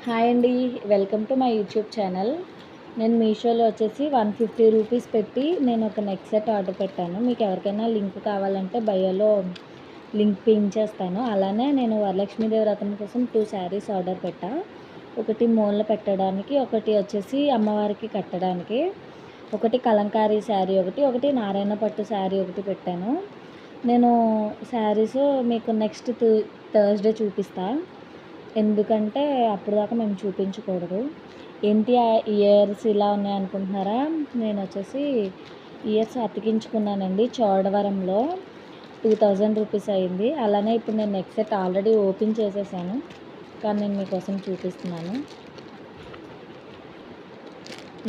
Hi అండి. Welcome to my YouTube channel. నేను మీషోలో వచ్చేసి 150 రూపీస్ పెట్టి నేను ఒక నెక్ సెట్ ఆర్డర్ పెట్టాను. మీకు ఎవరికైనా లింక్ కావాలంటే బయోలో లింక్ పిన్ చేస్తాను. అలానే నేను వరలక్ష్మీదేవి వ్రతం కోసం 2 శారీస్ ఆర్డర్ పెట్టా. ఒకటి మూల పెట్టడానికి, ఒకటి వచ్చేసి అమ్మవారికి కట్టడానికి, ఒకటి కలంకారీ శారీ ఒకటి నారాయణ పట్టు శారీ ఒకటి పెట్టాను. నేను శారీస్ మీకు నెక్స్ట్ థర్స్డే చూపిస్తాను. ఎందుకంటే అప్పుడు దాకా మేము చూపించకూడదు. ఏంటి ఇయర్స్ ఇలా ఉన్నాయనుకుంటున్నారా? నేను వచ్చేసి ఇయర్స్ అతికించుకున్నానండి చోడవరంలో. 2000 రూపీస్ అయింది. అలానే ఇప్పుడు నేను నెక్ సెట్ ఆల్రెడీ ఓపెన్ చేసేసాను, కానీ నేను మీకోసం చూపిస్తున్నాను.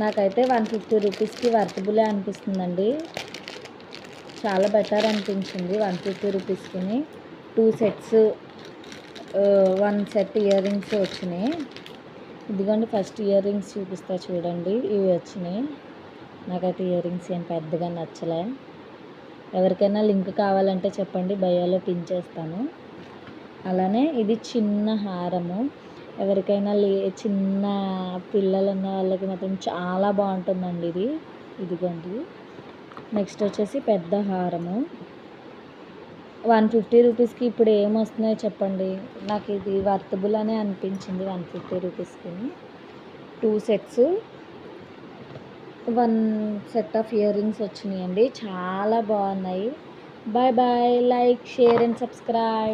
నాకైతే 150 రూపీస్కి వర్తబులే అనిపిస్తుందండి. చాలా బెటర్ అనిపించింది 150 రూపీస్కి. 2 సెట్స్, 1 సెట్ ఇయర్ రింగ్స్ వచ్చినాయి. ఇదిగోండి ఫస్ట్ ఇయర్ రింగ్స్ చూపిస్తా చూడండి. ఇవి వచ్చినాయి. నాకైతే ఇయర్ రింగ్స్ ఏం పెద్దగా నచ్చలే. ఎవరికైనా లింక్ కావాలంటే చెప్పండి, బయోలో పిన్ చేస్తాను. అలానే ఇది చిన్న హారము. ఎవరికైనా చిన్న పిల్లలు ఉన్న వాళ్ళకి మాత్రం చాలా బాగుంటుందండి ఇది. ఇదిగోండి. నెక్స్ట్ వచ్చేసి పెద్ద హారము. 150 రూపీస్కి ఇప్పుడు ఏమొస్తున్నాయో చెప్పండి. నాకు ఇది వర్తబుల్ అనే అనిపించింది 150 రూపీస్కి. 2 sets, 1 set of earrings వచ్చినాయండి. చాలా బాగున్నాయి. Bye bye. Like, share and subscribe.